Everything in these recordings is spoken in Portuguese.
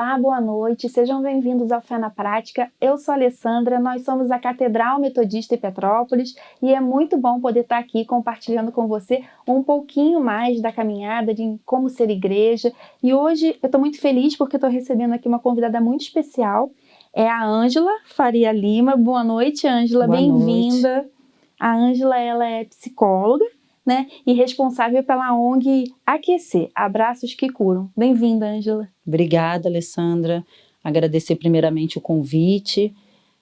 Olá, boa noite, sejam bem-vindos ao Fé na Prática. Eu sou a Alessandra, nós somos a Catedral Metodista em Petrópolis e é muito bom poder estar aqui compartilhando com você um pouquinho mais da caminhada, de como ser igreja. E hoje eu estou muito feliz porque estou recebendo aqui uma convidada muito especial, é a Ângela Faria Lima. Boa noite, Ângela, bem-vinda. A Ângela, ela é psicóloga, né, e responsável pela ONG Aquecer, Abraços que Curam. Bem-vinda, Ângela. Obrigada, Alessandra. Agradecer primeiramente o convite,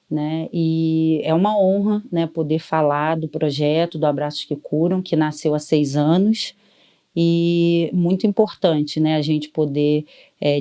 né, e é uma honra, né, poder falar do projeto do Abraços que Curam, que nasceu há 6 anos, e muito importante, né, a gente poder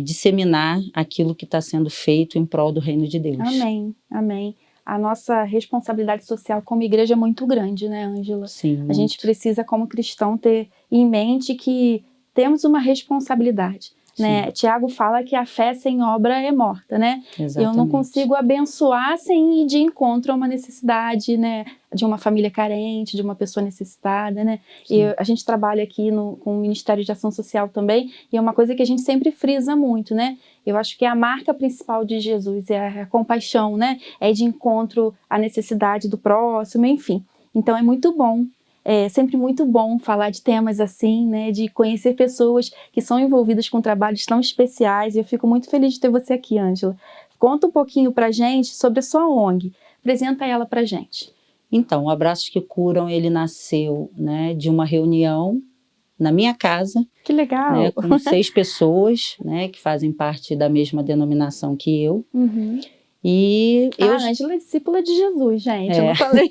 disseminar aquilo que está sendo feito em prol do reino de Deus. Amém, amém. A nossa responsabilidade social como igreja é muito grande, né, Ângela? Sim, muito. A gente precisa, como cristão, ter em mente que temos uma responsabilidade, né? Tiago fala que a fé sem obra é morta, né? Exatamente. Eu não consigo abençoar sem ir de encontro a uma necessidade, né? De uma família carente, de uma pessoa necessitada, né? E a gente trabalha aqui com o Ministério de Ação Social também, e é uma coisa que a gente sempre frisa muito, né? Eu acho que a marca principal de Jesus é a compaixão, né? É de encontro à necessidade do próximo, enfim. Então é muito bom, é sempre muito bom falar de temas assim, né? De conhecer pessoas que são envolvidas com trabalhos tão especiais, e eu fico muito feliz de ter você aqui, Ângela. Conta um pouquinho pra gente sobre a sua ONG, apresenta ela pra gente. Então, o Abraços que Curam, ele nasceu, né, de uma reunião na minha casa. Que legal! Né, com 6 pessoas, né, que fazem parte da mesma denominação que eu. Uhum. E eu... A Ângela é discípula de Jesus, gente, eu não falei.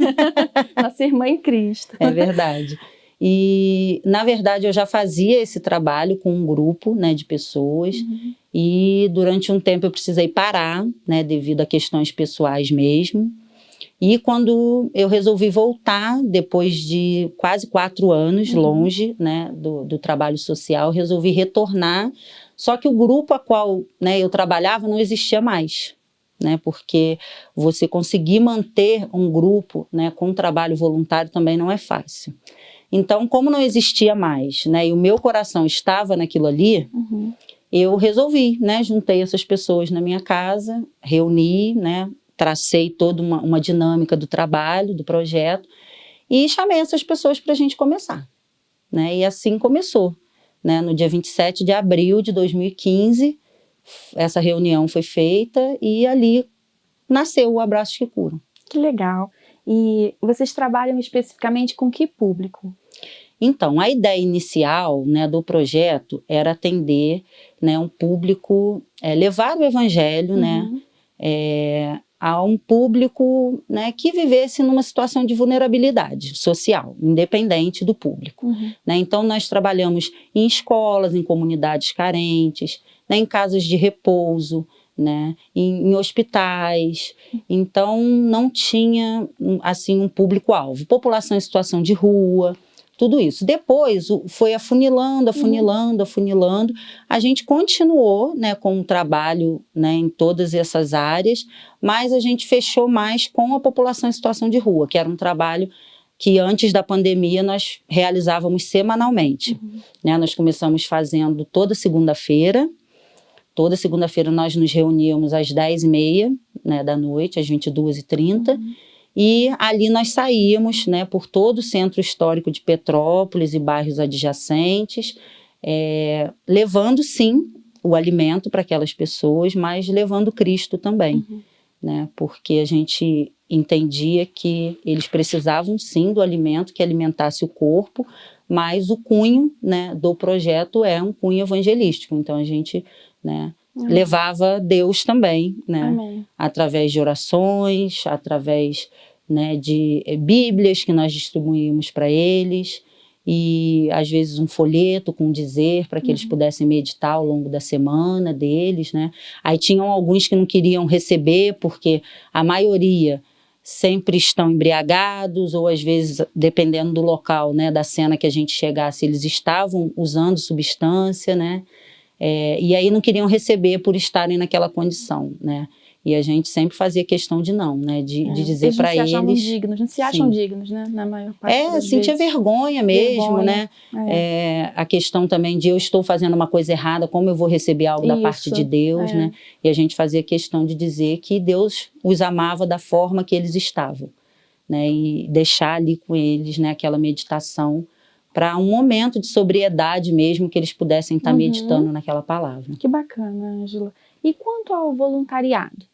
Nossa irmã em Cristo. É verdade. E, na verdade, eu já fazia esse trabalho com um grupo, né, de pessoas. Uhum. E durante um tempo eu precisei parar, né, devido a questões pessoais mesmo. E quando eu resolvi voltar, depois de quase 4 anos longe, né, do trabalho social, resolvi retornar. Só que o grupo a qual, né, eu trabalhava não existia mais, né, porque você conseguir manter um grupo, né, com trabalho voluntário também não é fácil. Então, como não existia mais, né, e o meu coração estava naquilo ali, eu resolvi, né, juntei essas pessoas na minha casa, reuni, né, tracei toda uma dinâmica do trabalho, do projeto, e chamei essas pessoas para a gente começar, né? E assim começou, né? No dia 27 de abril de 2015, essa reunião foi feita e ali nasceu o Abraços que Curam. Que legal! E vocês trabalham especificamente com que público? Então, a ideia inicial, né, do projeto era atender, né, um público, levar o evangelho, né, a um público, né, que vivesse numa situação de vulnerabilidade social, independente do público. Né? Então, nós trabalhamos em escolas, em comunidades carentes, né, em casas de repouso, né, em hospitais. Então, não tinha assim, um público-alvo. População em situação de rua, tudo isso. Depois foi afunilando. A gente continuou, né, com o trabalho, né, em todas essas áreas, mas a gente fechou mais com a população em situação de rua, que era um trabalho que antes da pandemia nós realizávamos semanalmente. Né? Nós começamos fazendo toda segunda-feira. Toda segunda-feira nós nos reuníamos às 10h30, né, da noite, às 22h30. E ali nós saíamos, né, por todo o centro histórico de Petrópolis e bairros adjacentes, levando sim o alimento para aquelas pessoas, mas levando Cristo também, né, porque a gente entendia que eles precisavam sim do alimento que alimentasse o corpo, mas o cunho, né, do projeto é um cunho evangelístico, então a gente, né, levava Deus também, né, através de orações, através, né, de bíblias que nós distribuímos para eles, e às vezes um folheto com um dizer para que eles pudessem meditar ao longo da semana deles, né. Aí tinham alguns que não queriam receber porque a maioria sempre estão embriagados, ou às vezes, dependendo do local, né, da cena que a gente chegasse, eles estavam usando substância, né, e aí não queriam receber por estarem naquela condição, né. E a gente sempre fazia questão de não, né? De dizer para eles... Eles se achavam dignos, não se acham dignos, né? Na maior parte das sentia vezes. vergonha mesmo, né? A questão também de eu estou fazendo uma coisa errada, como eu vou receber algo da parte de Deus, né? E a gente fazia questão de dizer que Deus os amava da forma que eles estavam, né? E deixar ali com eles, né, aquela meditação para um momento de sobriedade mesmo, que eles pudessem estar meditando naquela palavra. Que bacana, Ângela. E quanto ao voluntariado?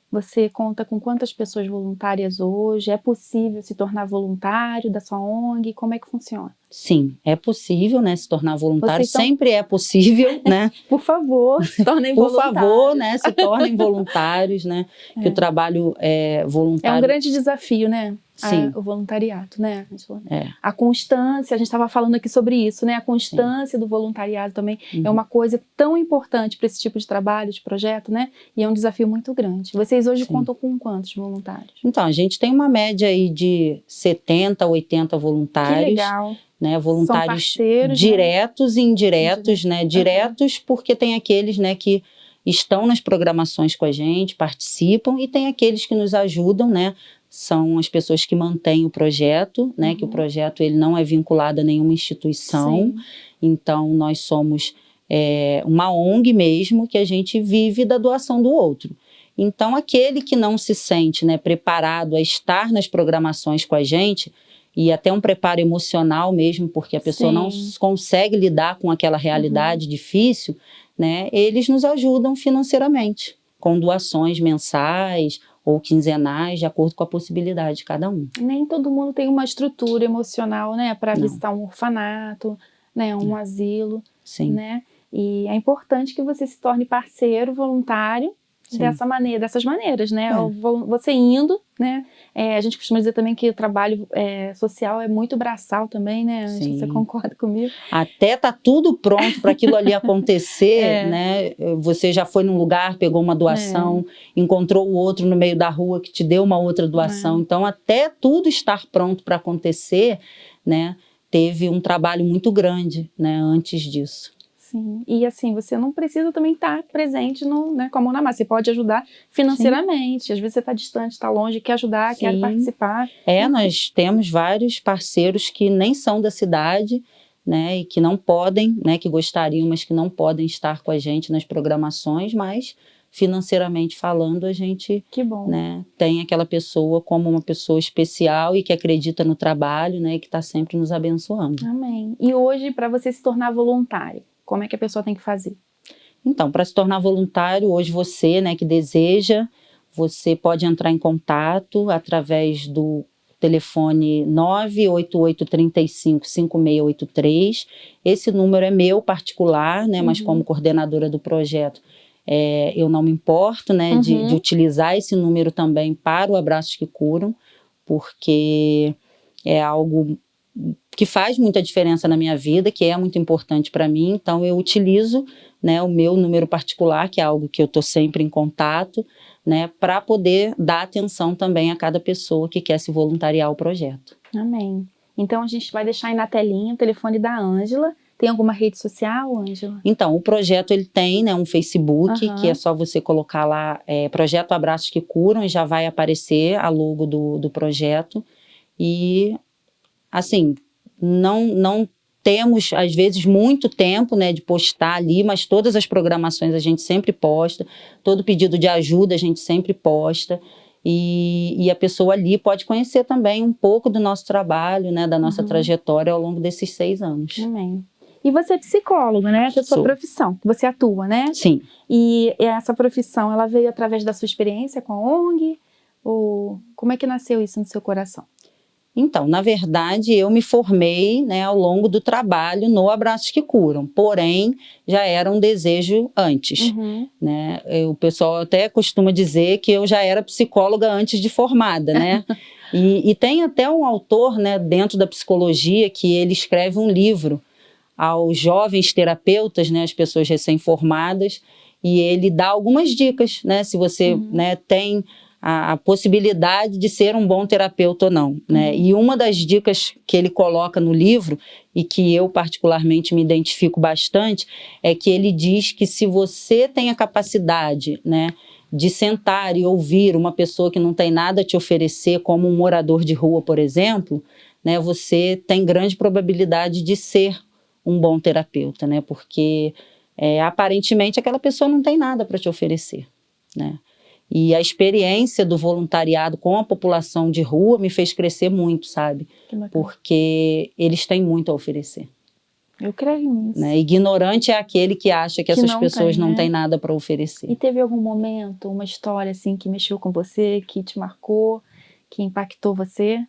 Você conta com quantas pessoas voluntárias hoje? É possível se tornar voluntário da sua ONG? Como é que funciona? Sim, é possível, né, se tornar voluntário. Sempre é possível, né? Por favor, se tornem voluntários. Por favor, né, se tornem voluntários, né? Que o trabalho voluntário... É um grande desafio, né? Sim. O voluntariado, né? A constância, a gente estava falando aqui sobre isso, né? A constância do voluntariado também é uma coisa tão importante para esse tipo de trabalho, de projeto, né? E é um desafio muito grande. Vocês hoje contam com quantos voluntários? Então, a gente tem uma média aí de 70, 80 voluntários. Que legal. Né, voluntários parceiros, diretos e indiretos, né? Diretos porque tem aqueles, né, que estão nas programações com a gente, participam, e tem aqueles que nos ajudam, né? São as pessoas que mantêm o projeto, né? Que o projeto ele não é vinculado a nenhuma instituição. Então nós somos uma ONG mesmo, que a gente vive da doação do outro. Então aquele que não se sente, né, preparado a estar nas programações com a gente, e até um preparo emocional mesmo, porque a pessoa não consegue lidar com aquela realidade difícil, né? Eles nos ajudam financeiramente, com doações mensais ou quinzenais, de acordo com a possibilidade de cada um. Nem todo mundo tem uma estrutura emocional, né, para visitar um orfanato, né, um asilo, né? E é importante que você se torne parceiro voluntário dessas maneiras, né? Você indo, né? A gente costuma dizer também que o trabalho social é muito braçal também, né? Você concorda comigo? Até tá tudo pronto para aquilo ali acontecer, né? Você já foi num lugar, pegou uma doação, encontrou o outro no meio da rua que te deu uma outra doação. Então, até tudo estar pronto para acontecer, né? Teve um trabalho muito grande, né? Antes disso. Sim, e assim, você não precisa também estar presente né, com a mão na massa, você pode ajudar financeiramente, às vezes você está distante, está longe, quer ajudar, quer participar. Nós temos vários parceiros que nem são da cidade, né, e que não podem, né, que gostariam, mas que não podem estar com a gente nas programações, mas financeiramente falando, a gente né, tem aquela pessoa como uma pessoa especial e que acredita no trabalho, né, e que está sempre nos abençoando. Amém. E hoje, para você se tornar voluntário, como é que a pessoa tem que fazer? Então, para se tornar voluntário, hoje você, né, que deseja, você pode entrar em contato através do telefone 988355683. Esse número é meu particular, né, mas como coordenadora do projeto, eu não me importo, né, de utilizar esse número também para o Abraços que Curam, porque é algo que faz muita diferença na minha vida, que é muito importante para mim. Então eu utilizo, né, o meu número particular, que é algo que eu estou sempre em contato, né, para poder dar atenção também a cada pessoa que quer se voluntariar ao projeto. Amém. Então a gente vai deixar aí na telinha o telefone da Ângela. Tem alguma rede social, Ângela? Então, o projeto ele tem, né, um Facebook, que é só você colocar lá, Projeto Abraços que Curam, e já vai aparecer a logo do projeto. E assim, não temos, às vezes, muito tempo, né, de postar ali, mas todas as programações a gente sempre posta, todo pedido de ajuda a gente sempre posta, e a pessoa ali pode conhecer também um pouco do nosso trabalho, né, da nossa trajetória ao longo desses 6 anos. Amém. E você é psicóloga, né? Essa é a sua profissão, você atua, né? Sim. E essa profissão, ela veio através da sua experiência com a ONG? Ou como é que nasceu isso no seu coração? Então, na verdade, eu me formei, né, ao longo do trabalho no Abraços que Curam, porém, já era um desejo antes. Né? O pessoal até costuma dizer que eu já era psicóloga antes de formada, né? E tem até um autor, né, dentro da psicologia, que ele escreve um livro aos jovens terapeutas, né, as pessoas recém-formadas, e ele dá algumas dicas, né, se você né, tem a possibilidade de ser um bom terapeuta ou não, né? E uma das dicas que ele coloca no livro, e que eu particularmente me identifico bastante, é que ele diz que se você tem a capacidade, né, de sentar e ouvir uma pessoa que não tem nada a te oferecer, como um morador de rua, por exemplo, né, você tem grande probabilidade de ser um bom terapeuta, né, porque aparentemente aquela pessoa não tem nada para te oferecer, né. E a experiência do voluntariado com a população de rua me fez crescer muito, sabe? Porque eles têm muito a oferecer. Eu creio nisso. Né? Ignorante é aquele que acha que essas pessoas não têm nada para oferecer. E teve algum momento, uma história assim que mexeu com você, que te marcou, que impactou você?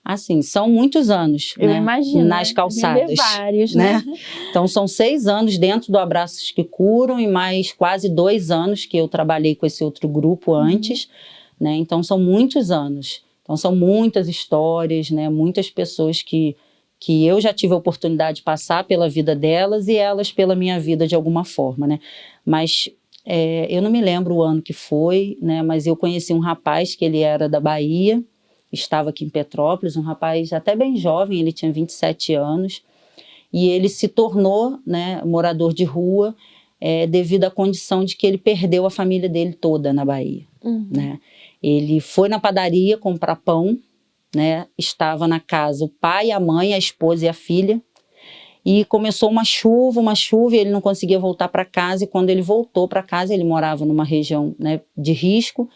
Assim, são muitos anos, eu né? imagino, nas calçadas. Vários, né? Então são 6 anos dentro do Abraços que Curam e mais quase 2 anos que eu trabalhei com esse outro grupo antes, né? Então são muitos anos. Então são muitas histórias, né? Muitas pessoas que eu já tive a oportunidade de passar pela vida delas e elas pela minha vida de alguma forma, né? Mas eu não me lembro o ano que foi, né? Mas eu conheci um rapaz que ele era da Bahia, estava aqui em Petrópolis, um rapaz até bem jovem, ele tinha 27 anos, e ele se tornou, né, morador de rua devido à condição de que ele perdeu a família dele toda na Bahia. Né? Ele foi na padaria comprar pão, né, estava na casa o pai, a mãe, a esposa e a filha, e começou uma chuva, e ele não conseguia voltar para casa, e quando ele voltou para casa, ele morava numa região, né, de risco,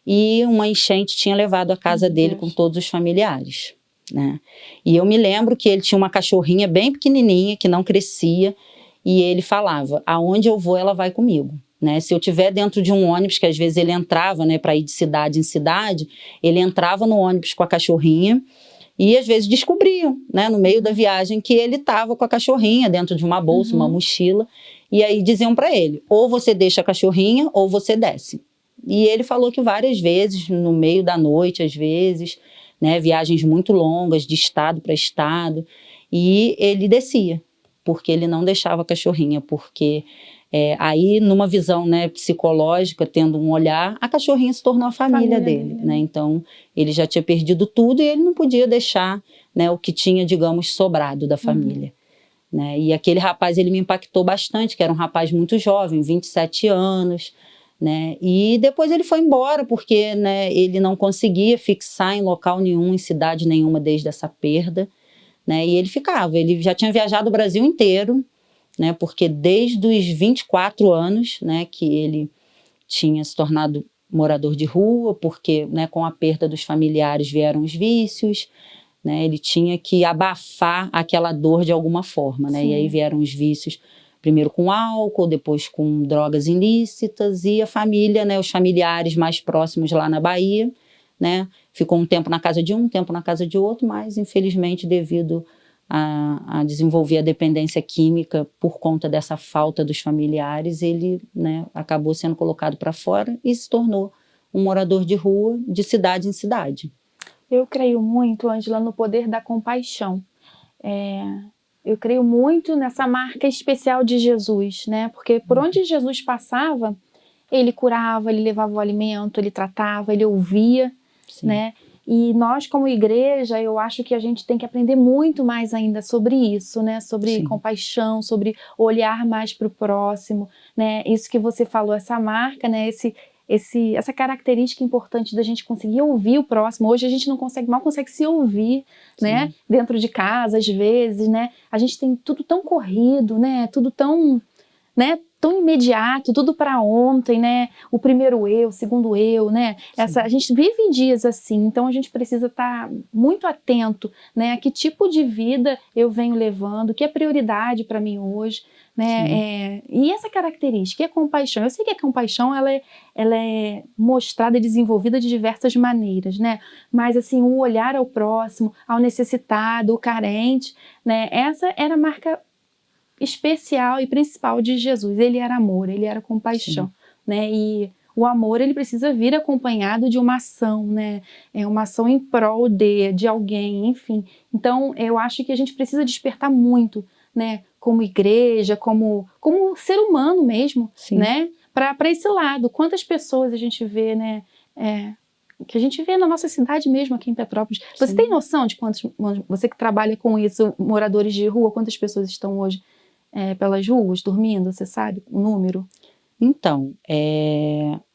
e uma enchente tinha levado a casa dele com todos os familiares, né? E eu me lembro que ele tinha uma cachorrinha bem pequenininha, que não crescia, e ele falava, aonde eu vou ela vai comigo, né? Se eu estiver dentro de um ônibus, que às vezes ele entrava, né, para ir de cidade em cidade, ele entrava no ônibus com a cachorrinha, e às vezes descobriam, né, no meio da viagem, que ele estava com a cachorrinha dentro de uma bolsa, uma mochila, e aí diziam para ele, ou você deixa a cachorrinha, ou você desce. E ele falou que várias vezes, no meio da noite, às vezes, né, viagens muito longas, de estado para estado, e ele descia, porque ele não deixava a cachorrinha, porque aí, numa visão, né, psicológica, tendo um olhar, a cachorrinha se tornou a família dele, né? Então, ele já tinha perdido tudo e ele não podia deixar, né, o que tinha, digamos, sobrado da família. Né? E aquele rapaz, ele me impactou bastante, que era um rapaz muito jovem, 27 anos, né? E depois ele foi embora porque, né, ele não conseguia fixar em local nenhum, em cidade nenhuma desde essa perda, né? E ele já tinha viajado o Brasil inteiro, né? Porque desde os 24 anos, né, que ele tinha se tornado morador de rua, porque, né, com a perda dos familiares vieram os vícios, né? Ele tinha que abafar aquela dor de alguma forma, né? E aí vieram os vícios, primeiro com álcool, depois com drogas ilícitas, e a família, né, os familiares mais próximos lá na Bahia, né, ficou um tempo na casa de um tempo na casa de outro, mas infelizmente devido a desenvolver a dependência química por conta dessa falta dos familiares, ele, né, acabou sendo colocado para fora e se tornou um morador de rua de cidade em cidade. Eu creio muito, Ângela, no poder da compaixão. Eu creio muito nessa marca especial de Jesus, né? Porque por onde Jesus passava, ele curava, ele levava o alimento, ele tratava, ele ouvia, né? E nós, como igreja, eu acho que a gente tem que aprender muito mais ainda sobre isso, né? Sobre compaixão, sobre olhar mais para o próximo, né? Isso que você falou, essa marca, né? Essa característica importante da gente conseguir ouvir o próximo. Hoje a gente mal consegue se ouvir, né? Dentro de casa, às vezes, né? A gente tem tudo tão corrido, né? Tudo tão, né, tão imediato, tudo para ontem, né? O primeiro eu, o segundo eu, né? A gente vive em dias assim, então a gente precisa estar muito atento, né? A que tipo de vida eu venho levando, que é prioridade para mim hoje, né? E essa característica, a compaixão. Eu sei que a compaixão ela é mostrada e desenvolvida de diversas maneiras, né? Mas assim, o olhar ao próximo, ao necessitado, ao carente, né? Essa era a marca especial e principal de Jesus. Ele era amor, ele era compaixão, né? E o amor, ele precisa vir acompanhado de uma ação, né? Uma ação em prol de alguém, enfim. Então, eu acho que a gente precisa despertar muito, né? Como igreja, como ser humano mesmo, né? Para esse lado. Quantas pessoas a gente vê, né? Que a gente vê na nossa cidade mesmo, aqui em Petrópolis. Você tem noção de quantos, você que trabalha com isso, moradores de rua, quantas pessoas estão hoje pelas ruas, dormindo, você sabe o número? Então,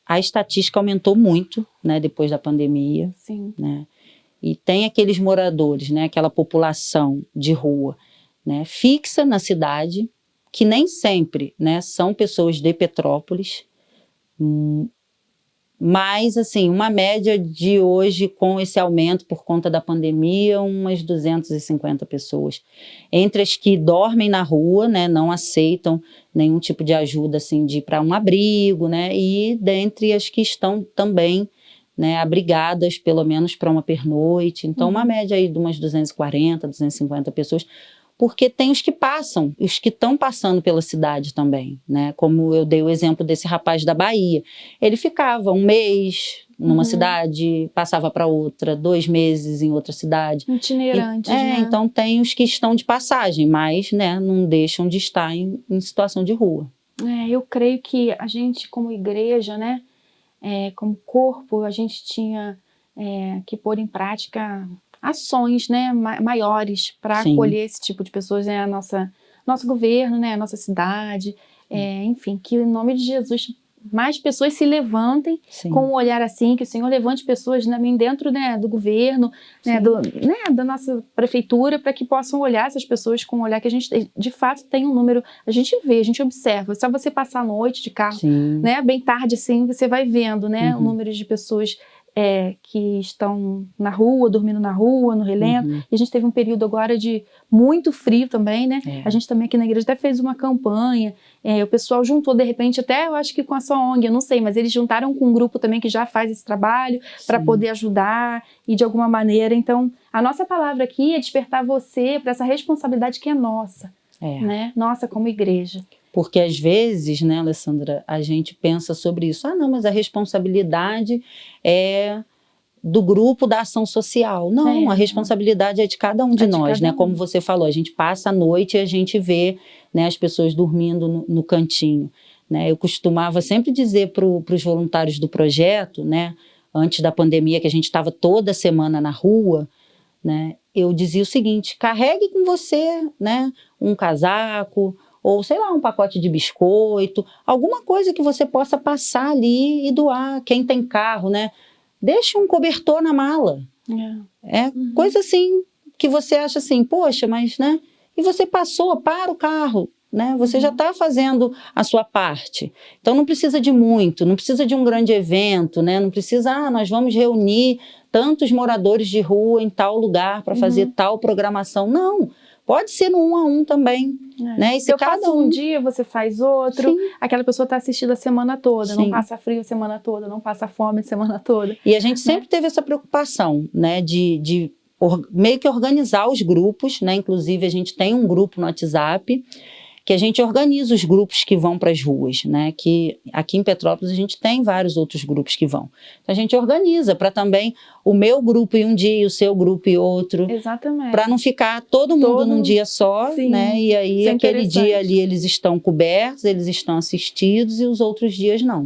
a estatística aumentou muito, né, depois da pandemia. Sim. Né? E tem aqueles moradores, né, aquela população de rua, né, fixa na cidade, que nem sempre, né, são pessoas de Petrópolis, mas, assim, uma média de hoje, com esse aumento por conta da pandemia, umas 250 pessoas. Entre as que dormem na rua, né, não aceitam nenhum tipo de ajuda, assim, de ir para um abrigo, né, e dentre as que estão também, né, abrigadas, pelo menos para uma pernoite. Então, uma média aí de umas 240, 250 pessoas. Porque tem os que passam, os que estão passando pela cidade também, né? Como eu dei o exemplo desse rapaz da Bahia. Ele ficava um mês numa cidade, passava para outra, 2 meses em outra cidade. Itinerantes, né? Então tem os que estão de passagem, mas, né, não deixam de estar em situação de rua. Eu creio que a gente, como igreja, né, como corpo, a gente tinha que pôr em prática ações, né, maiores para acolher esse tipo de pessoas, né, nosso governo, né, a nossa cidade, enfim, que em nome de Jesus mais pessoas se levantem com um olhar assim, que o Senhor levante pessoas também dentro, né, do governo, né, da nossa prefeitura, para que possam olhar essas pessoas com um olhar que a gente, de fato, tem um número, a gente vê, a gente observa, só você passar a noite de carro, né, bem tarde assim, você vai vendo, né, o número de pessoas que estão na rua, dormindo na rua, no relento. E a gente teve um período agora de muito frio também, né? A gente também aqui na igreja até fez uma campanha, o pessoal juntou de repente, até eu acho que com a sua ONG, eu não sei, mas eles juntaram com um grupo também que já faz esse trabalho para poder ajudar e de alguma maneira. Então, a nossa palavra aqui é despertar você para essa responsabilidade que é nossa, né? Nossa, como igreja. Porque às vezes, né, Alessandra, a gente pensa sobre isso. Ah, não, mas a responsabilidade é do grupo da ação social. Não, a responsabilidade é de cada um de nós, né? Como você falou, a gente passa a noite e a gente vê, né, as pessoas dormindo no cantinho. Né? Eu costumava sempre dizer para os voluntários do projeto, né, antes da pandemia, que a gente estava toda semana na rua, né, eu dizia o seguinte: carregue com você, né, um casaco, ou sei lá, um pacote de biscoito, alguma coisa que você possa passar ali e doar. Quem tem carro, né? Deixe um cobertor na mala. Coisa assim, que você acha assim, poxa, mas, né? E você passou, para o carro, né? Você já está fazendo a sua parte. Então não precisa de muito, não precisa de um grande evento, né? Não precisa, nós vamos reunir tantos moradores de rua em tal lugar para fazer tal programação. Não. Pode ser no 1 a 1 também. Né? E se eu faço um dia, você faz outro. Aquela pessoa está assistindo a semana toda, não passa frio a semana toda, não passa fome a semana toda. E a gente sempre teve essa preocupação, né, de meio que organizar os grupos, né? Inclusive a gente tem um grupo no WhatsApp que a gente organiza os grupos que vão para as ruas, né? Que aqui em Petrópolis a gente tem vários outros grupos que vão. Então a gente organiza para também o meu grupo ir um dia e o seu grupo ir outro. Exatamente. Para não ficar todo mundo num dia só, né? E aí aquele dia ali eles estão cobertos, eles estão assistidos e os outros dias não.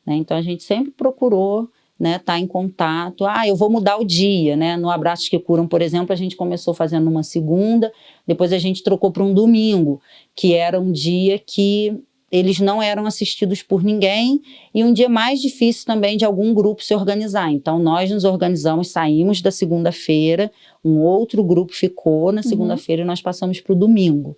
Né? Então a gente sempre procurou, né, tá em contato. Eu vou mudar o dia, né? No Abraços que Curam, por exemplo, a gente começou fazendo uma segunda, depois a gente trocou para um domingo, que era um dia que eles não eram assistidos por ninguém e um dia mais difícil também de algum grupo se organizar. Então nós nos organizamos, saímos da segunda-feira, um outro grupo ficou na segunda-feira e nós passamos para o domingo,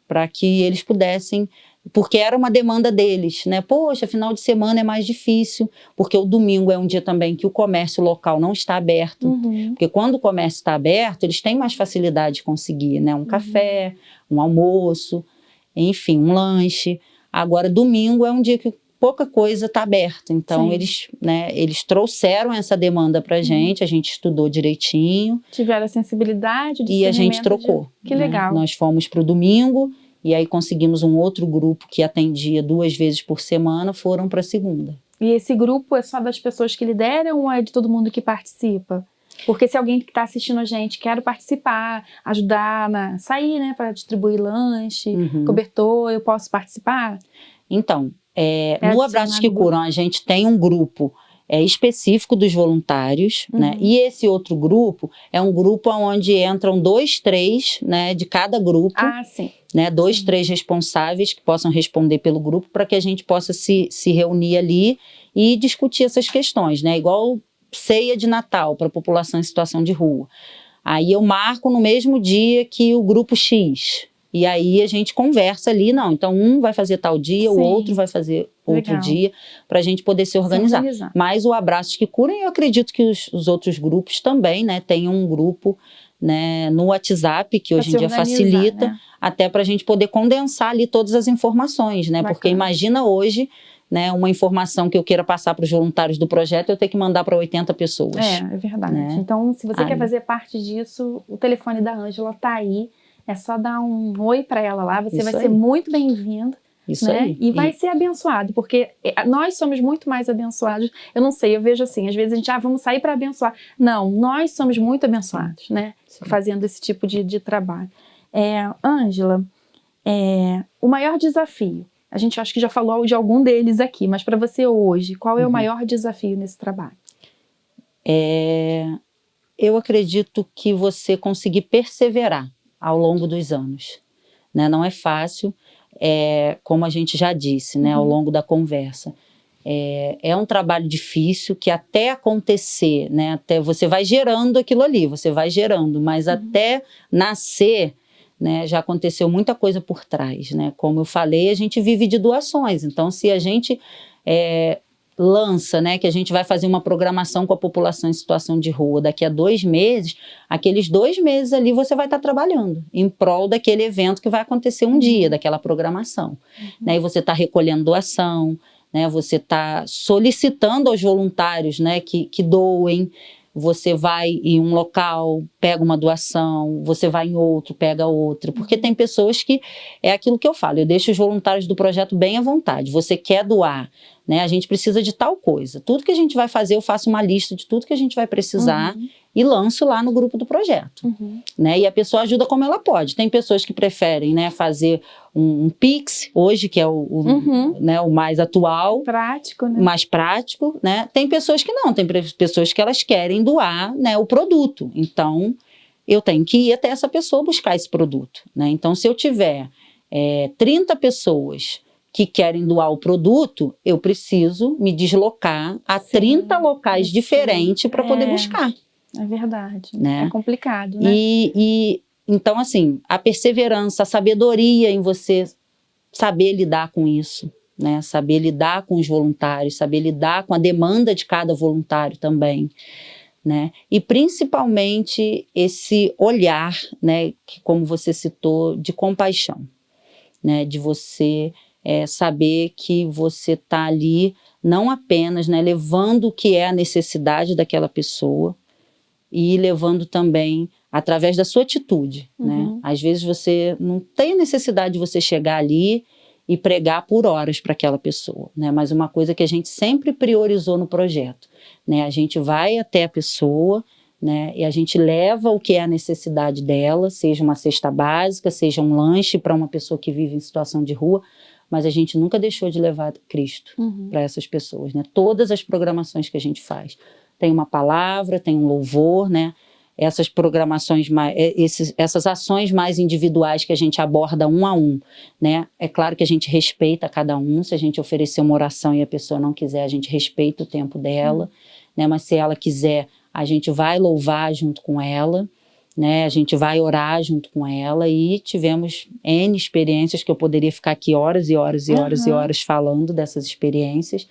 para que eles pudessem, porque era uma demanda deles, né? Poxa, final de semana é mais difícil, porque o domingo é um dia também que o comércio local não está aberto, porque quando o comércio está aberto, eles têm mais facilidade de conseguir, né? Um café, um almoço, enfim, um lanche. Agora, domingo é um dia que pouca coisa está aberta, então eles trouxeram essa demanda para a gente estudou direitinho. Tiveram a sensibilidade, e a gente trocou. Que legal. Nós fomos para o domingo, e aí conseguimos um outro grupo que atendia 2 vezes por semana, foram para a segunda. E esse grupo é só das pessoas que lideram ou é de todo mundo que participa? Porque se alguém que está assistindo a gente quer participar, ajudar, sair, né, para distribuir lanche, cobertor, eu posso participar? Então, no Abraços que Curam, a gente tem um grupo específico dos voluntários, né? E esse outro grupo é um grupo onde entram 2, 3, né, de cada grupo. Ah, sim. Né, 2, 3 responsáveis que possam responder pelo grupo para que a gente possa se reunir ali e discutir essas questões, né? Igual ceia de Natal para a população em situação de rua. Aí eu marco no mesmo dia que o grupo X. E aí a gente conversa ali, não, então um vai fazer tal dia, Sim. o outro vai fazer outro Legal. dia, para a gente poder se organizar. Mas o Abraços que Curam, eu acredito que os outros grupos também, né, tenham um grupo, né, no WhatsApp, que hoje em dia facilita, né? Até para a gente poder condensar ali todas as informações, né? Porque imagina hoje, né, uma informação que eu queira passar para os voluntários do projeto, eu ter que mandar para 80 pessoas. É verdade. Né? Então, se você quer fazer parte disso, o telefone da Ângela está aí. É só dar um oi para ela lá, você vai ser muito bem-vindo. Isso né? aí. E vai ser abençoado, porque nós somos muito mais abençoados. Eu não sei, eu vejo assim, às vezes a gente, vamos sair para abençoar. Não, nós somos muito abençoados, né? Sim. Fazendo esse tipo de trabalho. Ângela, o maior desafio, a gente acho que já falou de algum deles aqui, mas para você hoje, qual é o maior desafio nesse trabalho? Eu acredito que você conseguir perseverar ao longo dos anos, né? Não é fácil, como a gente já disse, né, ao longo da conversa. É um trabalho difícil que até acontecer, né, até você vai gerando aquilo ali, você vai gerando, mas até nascer, né, já aconteceu muita coisa por trás, né? Como eu falei, a gente vive de doações, então se a gente lança, né, que a gente vai fazer uma programação com a população em situação de rua daqui a 2 meses, aqueles 2 meses ali você vai estar trabalhando em prol daquele evento que vai acontecer um dia, daquela programação. Né, e você está recolhendo doação, né, você está solicitando aos voluntários, né, que doem. Você vai em um local, pega uma doação, você vai em outro, pega outra, porque tem pessoas que, é aquilo que eu falo, eu deixo os voluntários do projeto bem à vontade. Você quer doar, né, a gente precisa de tal coisa, tudo que a gente vai fazer, eu faço uma lista de tudo que a gente vai precisar e lanço lá no grupo do projeto, né, e a pessoa ajuda como ela pode. Tem pessoas que preferem, né, fazer um Pix, hoje que é né, o mais atual, prático, né? mais prático, né? Tem pessoas que não, tem pessoas que elas querem doar, né, o produto, então eu tenho que ir até essa pessoa buscar esse produto, né? Então se eu tiver 30 pessoas que querem doar o produto, eu preciso me deslocar a 30 locais diferentes para poder buscar. É verdade, né? É complicado, né? Então, assim, a perseverança, a sabedoria em você saber lidar com isso, né? Saber lidar com os voluntários, saber lidar com a demanda de cada voluntário também, né? E principalmente esse olhar, né, que, como você citou, de compaixão, né? De você saber que você está ali não apenas, né, levando o que é a necessidade daquela pessoa e levando também através da sua atitude, né? Às vezes você não tem necessidade de você chegar ali e pregar por horas para aquela pessoa, né? Mas uma coisa que a gente sempre priorizou no projeto, né? A gente vai até a pessoa, né? E a gente leva o que é a necessidade dela, seja uma cesta básica, seja um lanche para uma pessoa que vive em situação de rua, mas a gente nunca deixou de levar Cristo para essas pessoas, né? Todas as programações que a gente faz, tem uma palavra, tem um louvor, né? Essas programações, essas ações mais individuais que a gente aborda um a um, né? É claro que a gente respeita cada um, se a gente oferecer uma oração e a pessoa não quiser, a gente respeita o tempo dela, né? Mas se ela quiser, a gente vai louvar junto com ela, né? A gente vai orar junto com ela e tivemos N experiências que eu poderia ficar aqui horas e horas e horas e horas falando dessas experiências.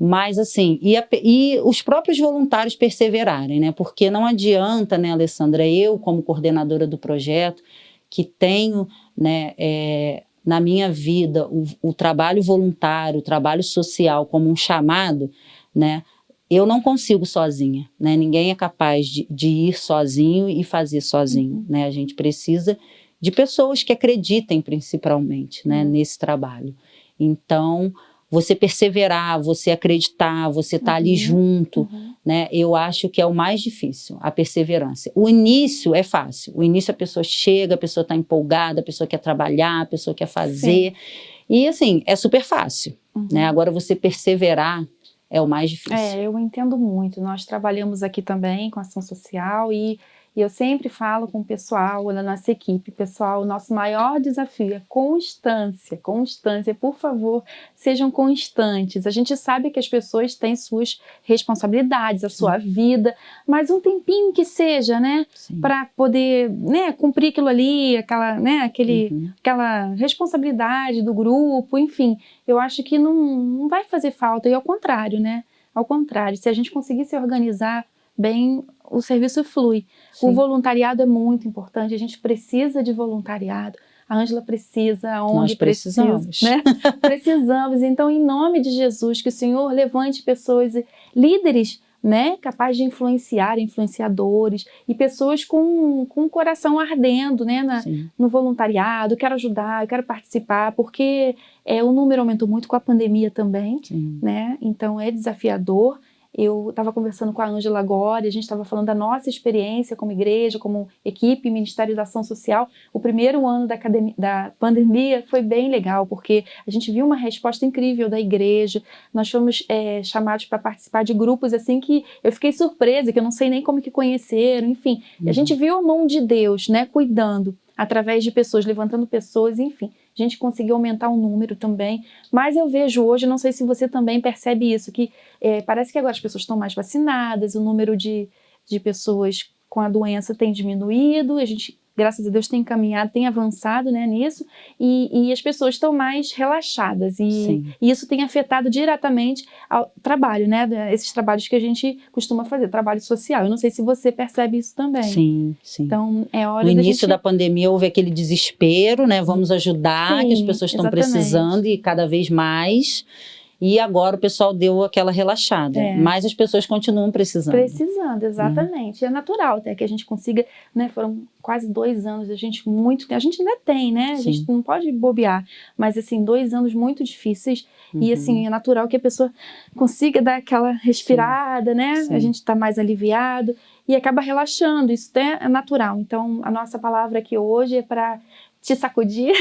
Mas assim, e os próprios voluntários perseverarem, né? Porque não adianta, né, Alessandra, eu como coordenadora do projeto, que tenho, né, na minha vida o trabalho voluntário, o trabalho social como um chamado, né? Eu não consigo sozinha, né? Ninguém é capaz de ir sozinho e fazer sozinho, né? A gente precisa de pessoas que acreditem principalmente, né, nesse trabalho. Então, você perseverar, você acreditar, você estar ali junto, né? Eu acho que é o mais difícil, a perseverança. O início é fácil, o início a pessoa chega, a pessoa está empolgada, a pessoa quer trabalhar, a pessoa quer fazer, e assim, é super fácil, né? Agora você perseverar é o mais difícil. Eu entendo muito. Nós trabalhamos aqui também com ação social e eu sempre falo com o pessoal da nossa equipe, pessoal, o nosso maior desafio é constância, constância, por favor, sejam constantes. A gente sabe que as pessoas têm suas responsabilidades, a sua vida, mas um tempinho que seja, né, para poder, né, cumprir aquilo ali, aquela, né, aquela responsabilidade do grupo, enfim, eu acho que não vai fazer falta, e ao contrário, né, ao contrário, se a gente conseguir se organizar bem, o serviço flui. Sim. O voluntariado é muito importante, a gente precisa de voluntariado, a Ângela precisa, onde precisamos, né? Precisamos, então em nome de Jesus, que o Senhor levante pessoas, líderes, né, capazes de influenciar, influenciadores, e pessoas com o coração ardendo, né, no voluntariado, quero ajudar, eu quero participar, porque o número aumentou muito com a pandemia também, né, então é desafiador. Eu estava conversando com a Ângela agora, e a gente estava falando da nossa experiência como igreja, como equipe, Ministério da Ação Social. O primeiro ano da pandemia foi bem legal, porque a gente viu uma resposta incrível da igreja. Nós fomos chamados para participar de grupos assim que eu fiquei surpresa, que eu não sei nem como que conheceram, enfim. A gente viu a mão de Deus, né, cuidando, através de pessoas, levantando pessoas, enfim. A gente conseguiu aumentar o número também, mas eu vejo hoje, não sei se você também percebe isso, que parece que agora as pessoas estão mais vacinadas, o número de pessoas com a doença tem diminuído, a gente, graças a Deus, tem caminhado, tem avançado, né, nisso, e as pessoas estão mais relaxadas, e isso tem afetado diretamente ao trabalho, né, esses trabalhos que a gente costuma fazer, trabalho social. Eu não sei se você percebe isso também. Sim. Então, é hora no início da pandemia houve aquele desespero, né, vamos ajudar, que as pessoas estão precisando e cada vez mais. E agora o pessoal deu aquela relaxada, mas as pessoas continuam precisando. Precisando, exatamente. É natural até que a gente consiga, né, foram quase 2 anos, a gente ainda tem, né, a gente não pode bobear, mas assim, 2 anos muito difíceis, e assim, é natural que a pessoa consiga dar aquela respirada, né, a gente está mais aliviado, e acaba relaxando, isso é natural. Então, a nossa palavra aqui hoje é para te sacudir,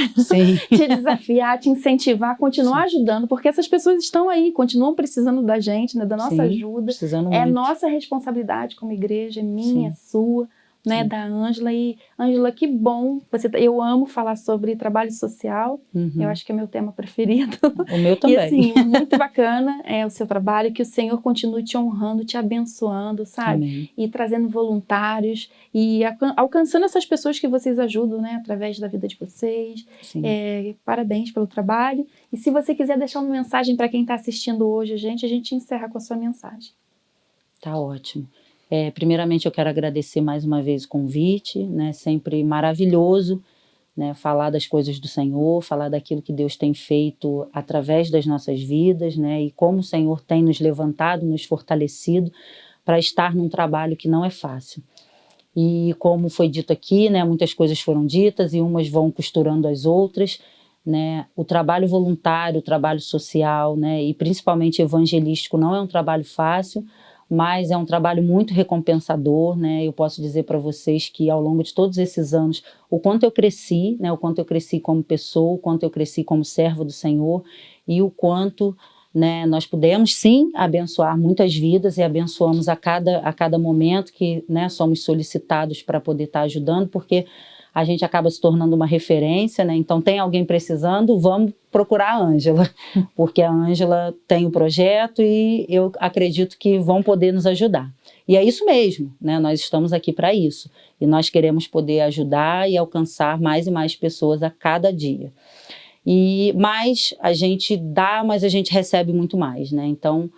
te desafiar, te incentivar, continuar ajudando, porque essas pessoas estão aí, continuam precisando da gente, né, da nossa ajuda. Precisando é muito. Nossa responsabilidade como igreja, é minha, é sua, né, da Ângela. E Ângela, que bom, eu amo falar sobre trabalho social, eu acho que é meu tema preferido. O meu também. E assim, muito bacana o seu trabalho, que o Senhor continue te honrando, te abençoando, sabe? Amém. E trazendo voluntários e alcançando essas pessoas que vocês ajudam, né, através da vida de vocês. Parabéns pelo trabalho. E se você quiser deixar uma mensagem para quem está assistindo hoje, a gente encerra com a sua mensagem. Tá ótimo. Primeiramente eu quero agradecer mais uma vez o convite, né, sempre maravilhoso, né, falar das coisas do Senhor, falar daquilo que Deus tem feito através das nossas vidas, né, e como o Senhor tem nos levantado, nos fortalecido para estar num trabalho que não é fácil. E como foi dito aqui, né, muitas coisas foram ditas e umas vão costurando as outras, né, o trabalho voluntário, o trabalho social, né, e principalmente evangelístico não é um trabalho fácil, mas é um trabalho muito recompensador, né? Eu posso dizer para vocês que ao longo de todos esses anos, o quanto eu cresci, né? O quanto eu cresci como pessoa, o quanto eu cresci como servo do Senhor e o quanto, né, nós pudemos sim abençoar muitas vidas e abençoamos a cada momento que, né, somos solicitados para poder estar ajudando, porque a gente acaba se tornando uma referência, né? Então tem alguém precisando, vamos procurar a Ângela, porque a Ângela tem o projeto e eu acredito que vão poder nos ajudar. E é isso mesmo, né? Nós estamos aqui para isso e nós queremos poder ajudar e alcançar mais e mais pessoas a cada dia. Mas a gente dá, mas a gente recebe muito mais, né? Então,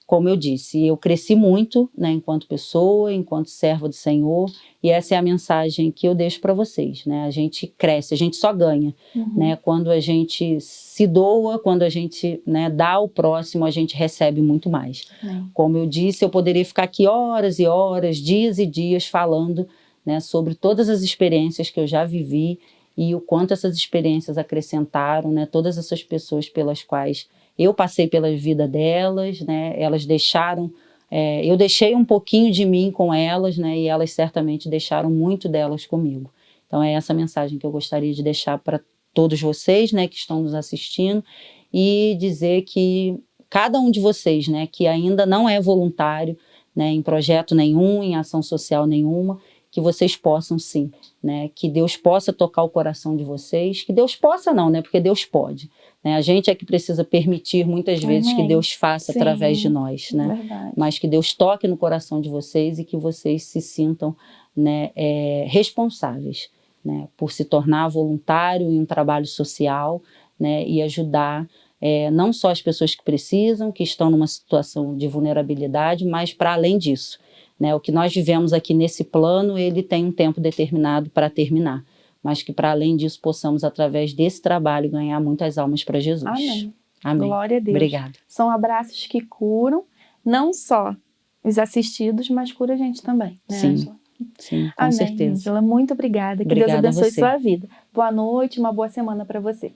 como eu disse, eu cresci muito, né, enquanto pessoa, enquanto serva do Senhor, e essa é a mensagem que eu deixo para vocês, né? A gente cresce, a gente só ganha, né? Quando a gente se doa, quando a gente, né, dá ao próximo, a gente recebe muito mais. Como eu disse, eu poderia ficar aqui horas e horas, dias e dias falando, né, sobre todas as experiências que eu já vivi e o quanto essas experiências acrescentaram, né, todas essas pessoas pelas quais eu passei pela vida delas, né? Elas deixaram, eu deixei um pouquinho de mim com elas, né? E elas certamente deixaram muito delas comigo. Então é essa mensagem que eu gostaria de deixar para todos vocês, né, que estão nos assistindo, e dizer que cada um de vocês, né, que ainda não é voluntário, né, em projeto nenhum, em ação social nenhuma, que vocês possam sim, né, que Deus possa tocar o coração de vocês, que Deus possa não, né, porque Deus pode, né, a gente é que precisa permitir muitas vezes que Deus faça através de nós, né, verdade. mas que Deus toque no coração de vocês e que vocês se sintam, né, responsáveis, né, por se tornar voluntário em um trabalho social, né, e ajudar não só as pessoas que precisam, que estão numa situação de vulnerabilidade, mas para além disso, né, o que nós vivemos aqui nesse plano, ele tem um tempo determinado para terminar, mas que para além disso possamos, através desse trabalho, ganhar muitas almas para Jesus. Amém. Amém. Glória a Deus. Obrigada. São abraços que curam, não só os assistidos, mas cura a gente também, né, Sim. Ângela? Sim, com Amém, certeza. Ângela, muito obrigada. Que Obrigada Deus abençoe a você. sua vida. Boa noite, uma boa semana para você.